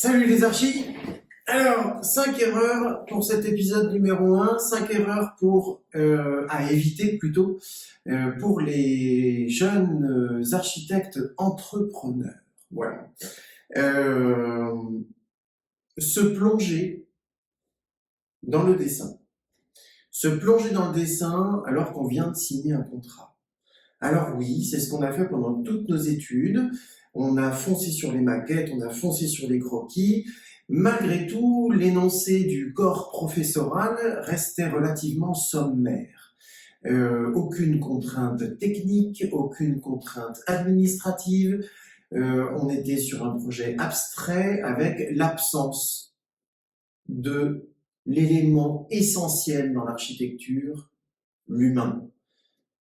Salut les archis. Alors, 5 erreurs pour cet épisode numéro 1, 5 erreurs à éviter plutôt pour les jeunes architectes entrepreneurs. Voilà. Se plonger dans le dessin. Se plonger dans le dessin alors qu'on vient de signer un contrat. Alors oui, c'est ce qu'on a fait pendant toutes nos études. On a foncé sur les maquettes, on a foncé sur les croquis. Malgré tout, l'énoncé du corps professoral restait relativement sommaire. Aucune contrainte technique, aucune contrainte administrative. On était sur un projet abstrait avec l'absence de l'élément essentiel dans l'architecture, l'humain.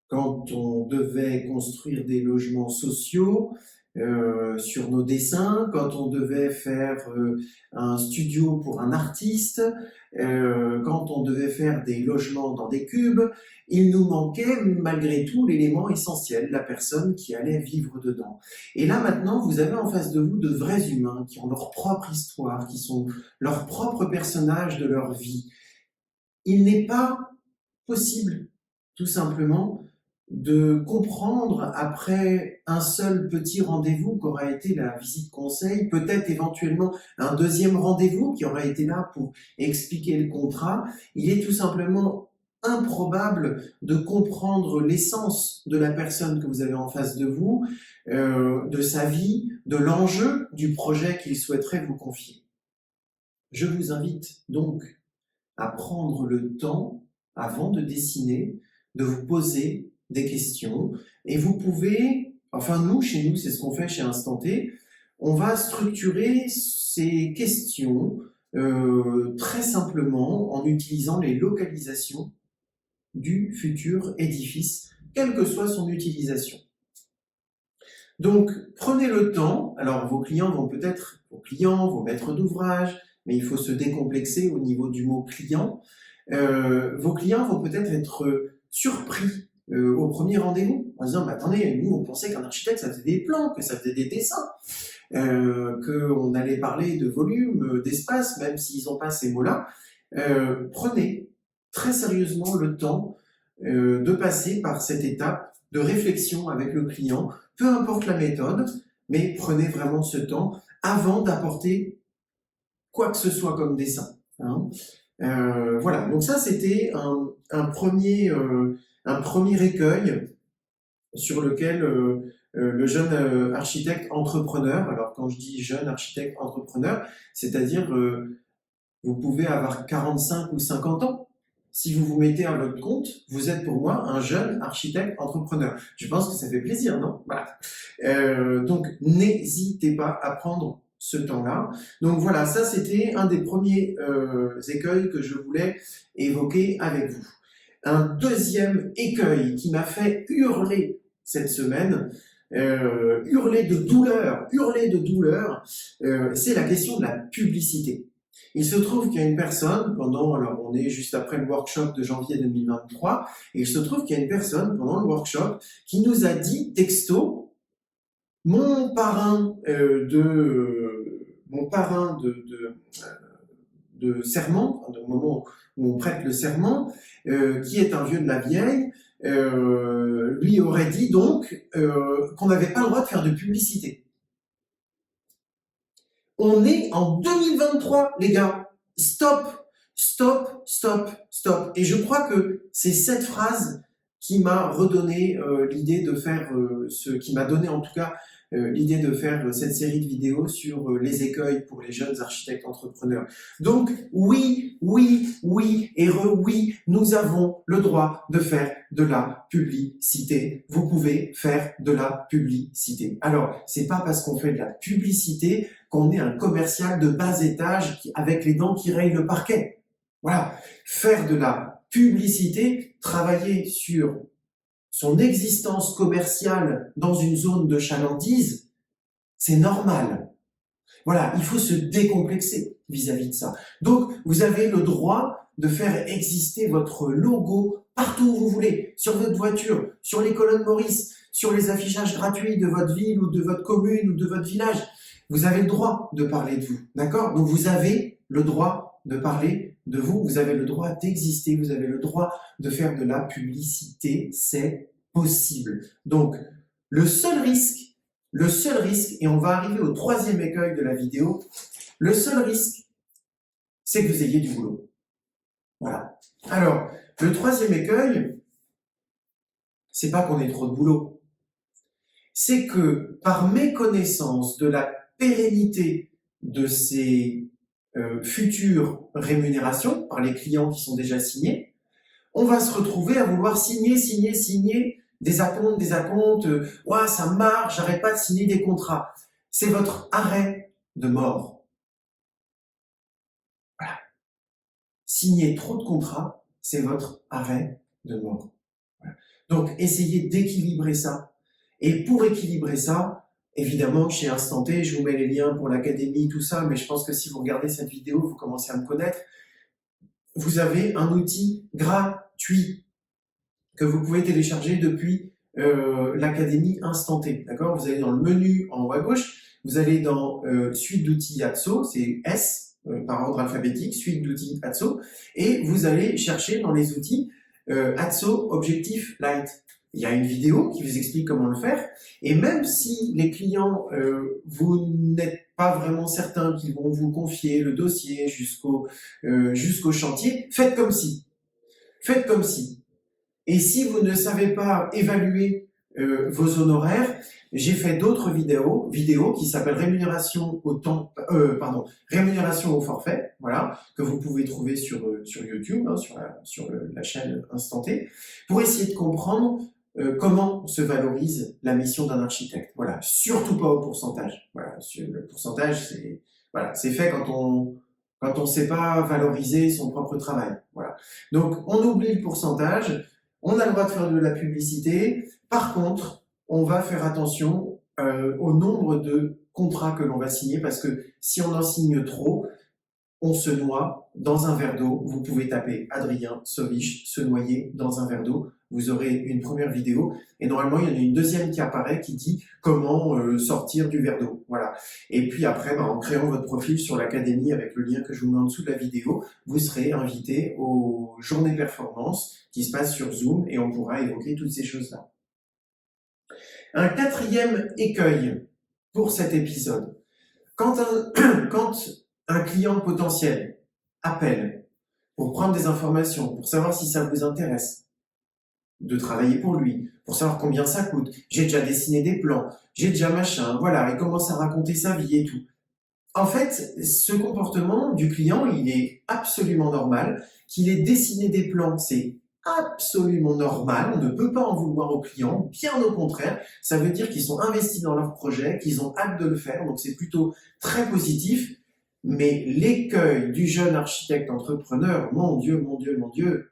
Quand on devait construire des logements sociaux sur nos dessins, quand on devait faire un studio pour un artiste, quand on devait faire des logements dans des cubes, il nous manquait malgré tout l'élément essentiel, la personne qui allait vivre dedans. Et là maintenant, vous avez en face de vous de vrais humains qui ont leur propre histoire, qui sont leurs propres personnages de leur vie. Il n'est pas possible, tout simplement, de comprendre après un seul petit rendez-vous qu'aura été la visite conseil, peut-être éventuellement un deuxième rendez-vous qui aura été là pour expliquer le contrat. Il est tout simplement improbable de comprendre l'essence de la personne que vous avez en face de vous, de sa vie, de l'enjeu du projet qu'il souhaiterait vous confier. Je vous invite donc à prendre le temps, avant de dessiner, de vous poser des questions, et vous pouvez, enfin nous, chez nous, c'est ce qu'on fait chez Instant T, on va structurer ces questions très simplement en utilisant les localisations du futur édifice, quelle que soit son utilisation. Donc, prenez le temps, alors vos clients, vos maîtres d'ouvrage, mais il faut se décomplexer au niveau du mot client, vos clients vont peut-être être surpris au premier rendez-vous en disant « attendez, nous on pensait qu'un architecte ça faisait des plans, que ça faisait des dessins, qu'on allait parler de volume, d'espace, même s'ils n'ont pas ces mots-là. » Prenez très sérieusement le temps de passer par cette étape de réflexion avec le client, peu importe la méthode, mais prenez vraiment ce temps avant d'apporter quoi que ce soit comme dessin. Voilà, donc ça c'était un premier écueil sur lequel le jeune architecte entrepreneur, alors quand je dis jeune architecte entrepreneur, c'est-à-dire vous pouvez avoir 45 ou 50 ans. Si vous vous mettez à votre compte, vous êtes pour moi un jeune architecte entrepreneur. Je pense que ça fait plaisir, non? Voilà. Donc n'hésitez pas à prendre ce temps-là. Donc voilà, ça c'était un des premiers écueils que je voulais évoquer avec vous. Un deuxième écueil qui m'a fait hurler cette semaine, hurler de douleur, c'est la question de la publicité. Il se trouve qu'il y a une personne, alors on est juste après le workshop de janvier 2023, et il se trouve qu'il y a une personne pendant le workshop qui nous a dit texto, mon parrain de serment, au moment où on prête le serment, qui est un vieux de la vieille, lui aurait dit donc qu'on n'avait pas le droit de faire de publicité. On est en 2023, les gars. Stop. Et je crois que c'est cette phrase qui m'a redonné l'idée de faire qui m'a donné en tout cas l'idée de faire cette série de vidéos sur les écueils pour les jeunes architectes entrepreneurs. Donc oui, nous avons le droit de faire de la publicité. Vous pouvez faire de la publicité. Alors, c'est pas parce qu'on fait de la publicité qu'on est un commercial de bas étage avec les dents qui rayent le parquet. Voilà. Faire de la publicité, travailler sur son existence commerciale dans une zone de chalandise, c'est normal. Voilà, il faut se décomplexer vis-à-vis de ça. Donc, vous avez le droit de faire exister votre logo partout où vous voulez, sur votre voiture, sur les colonnes Maurice, sur les affichages gratuits de votre ville ou de votre commune ou de votre village. vous avez le droit de parler de vous, d'accord? Donc vous avez le droit de parler de vous, vous avez le droit d'exister, vous avez le droit de faire de la publicité, c'est possible. Donc le seul risque, et on va arriver au troisième écueil de la vidéo, le seul risque, c'est que vous ayez du boulot. Voilà. Alors, le troisième écueil, c'est pas qu'on ait trop de boulot. C'est que, par méconnaissance de la pérennité de ces futures rémunérations par les clients qui sont déjà signés, on va se retrouver à vouloir signer des acomptes, ouais, ça marche, j'arrête pas de signer des contrats. C'est votre arrêt de mort. Voilà. Signer trop de contrats, c'est votre arrêt de mort. Voilà. Donc, essayez d'équilibrer ça. Et pour équilibrer ça, évidemment, chez Instant T, je vous mets les liens pour l'académie, tout ça, mais je pense que si vous regardez cette vidéo, vous commencez à me connaître. Vous avez un outil gratuit que vous pouvez télécharger depuis l'académie Instant T. D'accord? Vous allez dans le menu en haut à gauche, vous allez dans suite d'outils Atso, c'est S par ordre alphabétique, suite d'outils Atso, et vous allez chercher dans les outils Atso Objectif Lite. Il y a une vidéo qui vous explique comment le faire, et même si les clients, vous n'êtes pas vraiment certains qu'ils vont vous confier le dossier jusqu'au chantier, faites comme si. Faites comme si. Et si vous ne savez pas évaluer vos honoraires, j'ai fait d'autres vidéos qui s'appellent rémunération au forfait, voilà, que vous pouvez trouver sur YouTube, hein, sur la chaîne Instant T, pour essayer de comprendre comment se valorise la mission d'un architecte. Voilà, surtout pas au pourcentage. Voilà, le pourcentage, c'est fait quand on sait pas valoriser son propre travail. Voilà. Donc, on oublie le pourcentage. On a le droit de faire de la publicité. Par contre, on va faire attention au nombre de contrats que l'on va signer parce que si on en signe trop, on se noie dans un verre d'eau. Vous pouvez taper Adrien Sovic, se noyer dans un verre d'eau. Vous aurez une première vidéo et normalement il y en a une deuxième qui apparaît qui dit comment sortir du verre d'eau. Voilà. Et puis après, en créant votre profil sur l'académie avec le lien que je vous mets en dessous de la vidéo, vous serez invité aux journées performance qui se passent sur Zoom et on pourra évoquer toutes ces choses-là. Un quatrième écueil pour cet épisode. Quand un client potentiel appelle pour prendre des informations, pour savoir si ça vous intéresse de travailler pour lui, pour savoir combien ça coûte, j'ai déjà dessiné des plans, j'ai déjà machin, voilà, il commence à raconter sa vie et tout. En fait, ce comportement du client, il est absolument normal. Qu'il ait dessiné des plans, c'est absolument normal. On ne peut pas en vouloir aux clients. Bien au contraire, ça veut dire qu'ils sont investis dans leur projet, qu'ils ont hâte de le faire. Donc c'est plutôt très positif. Mais l'écueil du jeune architecte entrepreneur, mon Dieu,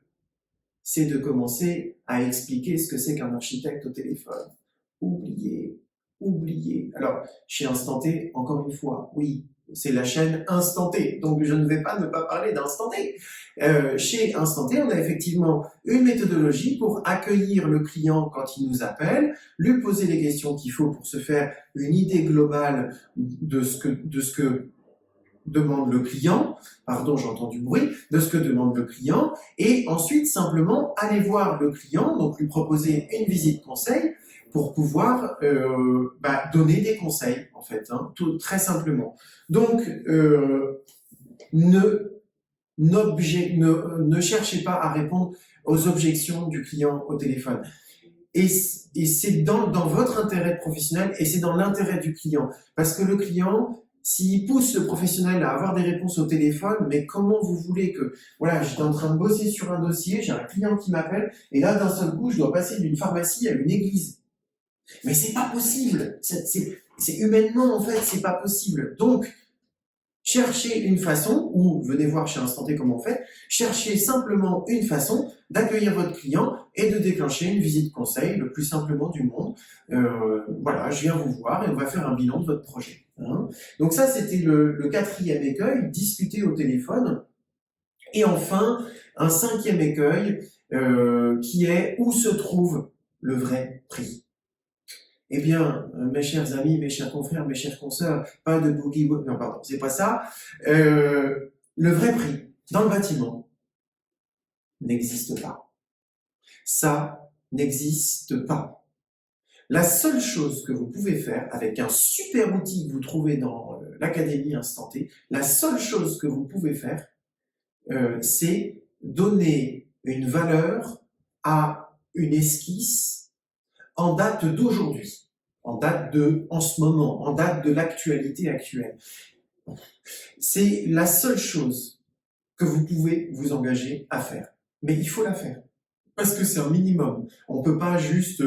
c'est de commencer à expliquer ce que c'est qu'un architecte au téléphone. Oubliez. Alors, chez Instant T, encore une fois, oui, c'est la chaîne Instant T, donc je ne vais pas ne pas parler d'Instant T. Chez Instant T, on a effectivement une méthodologie pour accueillir le client quand il nous appelle, lui poser les questions qu'il faut pour se faire une idée globale de ce que demande le client, pardon, j'entends du bruit, de ce que demande le client, et ensuite simplement aller voir le client, donc lui proposer une visite conseil pour pouvoir donner des conseils, en fait, hein, tout, très simplement. Donc, ne cherchez pas à répondre aux objections du client au téléphone. Et c'est dans votre intérêt professionnel et c'est dans l'intérêt du client. Parce que le client, s'il pousse le professionnel à avoir des réponses au téléphone, mais comment vous voulez que... Voilà, j'étais en train de bosser sur un dossier, j'ai un client qui m'appelle, et là, d'un seul coup, je dois passer d'une pharmacie à une église. Mais c'est pas possible. C'est humainement, en fait, c'est pas possible. Donc, cherchez une façon, ou venez voir chez Instant T comment on fait, cherchez simplement une façon d'accueillir votre client et de déclencher une visite conseil le plus simplement du monde. Voilà, je viens vous voir et on va faire un bilan de votre projet. Hein. Donc ça, c'était le quatrième écueil, discuter au téléphone. Et enfin, un cinquième écueil qui est où se trouve le vrai prix. Eh bien, mes chers amis, mes chers confrères, mes chères consoeurs, pas de boogie, non pardon, c'est pas ça. Le vrai prix dans le bâtiment n'existe pas. Ça n'existe pas. La seule chose que vous pouvez faire avec un super outil que vous trouvez dans l'Académie Instant T, la seule chose que vous pouvez faire, c'est donner une valeur à une esquisse en date d'aujourd'hui, en ce moment, en date de l'actualité actuelle. C'est la seule chose que vous pouvez vous engager à faire. Mais il faut la faire. Parce que c'est un minimum. On peut pas juste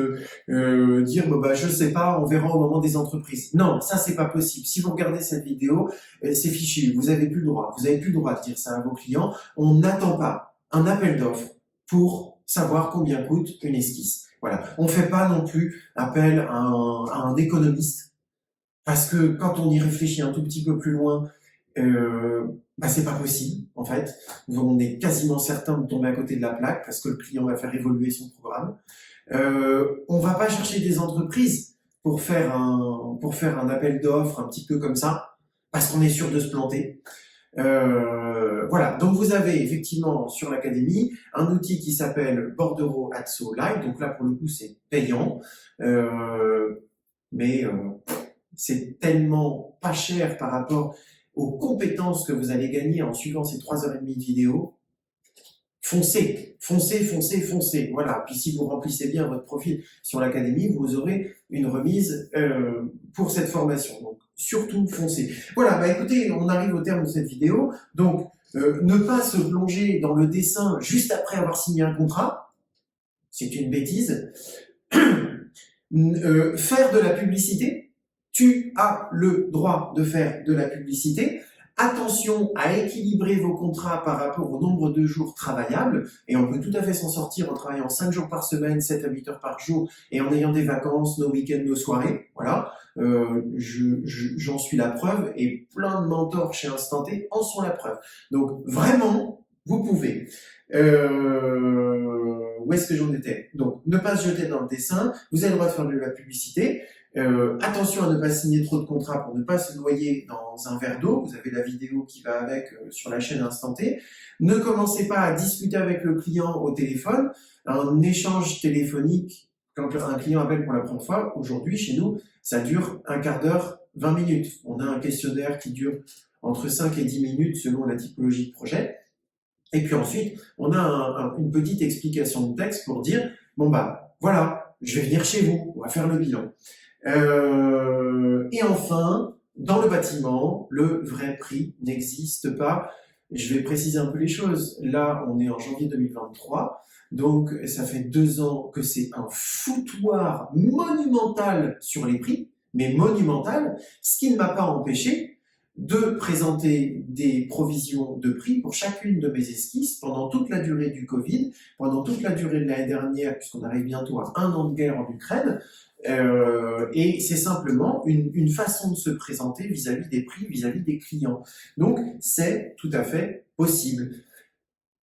dire je sais pas, on verra au moment des entreprises. Non, ça c'est pas possible. Si vous regardez cette vidéo, c'est fichu. Vous avez plus le droit. Vous avez plus le droit de dire ça à vos clients. On n'attend pas un appel d'offres pour savoir combien coûte une esquisse. Voilà. On fait pas non plus appel à un économiste parce que quand on y réfléchit un tout petit peu plus loin, c'est pas possible en fait. On est quasiment certain de tomber à côté de la plaque parce que le client va faire évoluer son programme. On va pas chercher des entreprises pour faire un appel d'offres un petit peu comme ça parce qu'on est sûr de se planter. Voilà, donc vous avez effectivement sur l'académie un outil qui s'appelle Bordereau Atso Live. Donc là pour le coup c'est payant, mais c'est tellement pas cher par rapport aux compétences que vous allez gagner en suivant ces 3h30 de vidéo. Foncez, foncez, foncez, foncez. Voilà. Puis si vous remplissez bien votre profil sur l'académie, vous aurez une remise pour cette formation. Donc surtout foncez. Voilà. Écoutez, on arrive au terme de cette vidéo. Donc ne pas se plonger dans le dessin juste après avoir signé un contrat, c'est une bêtise. Faire de la publicité. Tu as le droit de faire de la publicité. Attention à équilibrer vos contrats par rapport au nombre de jours travaillables. Et on peut tout à fait s'en sortir en travaillant 5 jours par semaine, 7 à 8 heures par jour, et en ayant des vacances, nos week-ends, nos soirées. Voilà. J'en suis la preuve, et plein de mentors chez Instant T en sont la preuve. Donc vraiment, vous pouvez. Où est-ce que j'en étais? Donc, ne pas se jeter dans le dessin. Vous avez le droit de faire de la publicité. Attention à ne pas signer trop de contrats pour ne pas se noyer dans un verre d'eau. Vous avez la vidéo qui va avec sur la chaîne Instant T. Ne commencez pas à discuter avec le client au téléphone. Un échange téléphonique, quand un client appelle pour la première fois, aujourd'hui chez nous, ça dure un quart d'heure, 20 minutes. On a un questionnaire qui dure entre 5 et 10 minutes selon la typologie de projet. Et puis ensuite, on a une petite explication de texte pour dire, voilà, je vais venir chez vous, on va faire le bilan. Et enfin, dans le bâtiment, le vrai prix n'existe pas. Je vais préciser un peu les choses. Là, on est en janvier 2023, donc ça fait 2 ans que c'est un foutoir monumental sur les prix, mais monumental, ce qui ne m'a pas empêché de présenter des provisions de prix pour chacune de mes esquisses pendant toute la durée du Covid, pendant toute la durée de l'année dernière, puisqu'on arrive bientôt à 1 an de guerre en Ukraine. Et c'est simplement une façon de se présenter vis-à-vis des prix, vis-à-vis des clients. Donc, c'est tout à fait possible.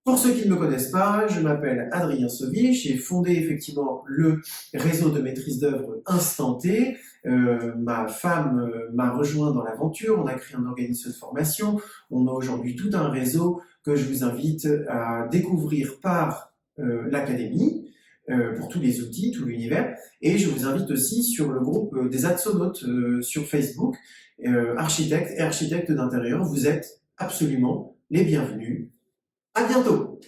Pour ceux qui ne me connaissent pas, je m'appelle Adrien Sauvy, j'ai fondé effectivement le réseau de maîtrise d'œuvre Instant T. Ma femme m'a rejoint dans l'aventure, on a créé un organisme de formation, on a aujourd'hui tout un réseau que je vous invite à découvrir par l'académie, pour tous les outils, tout l'univers, et je vous invite aussi sur le groupe des Atsonautes sur Facebook, architectes et architectes d'intérieur, vous êtes absolument les bienvenus. À bientôt!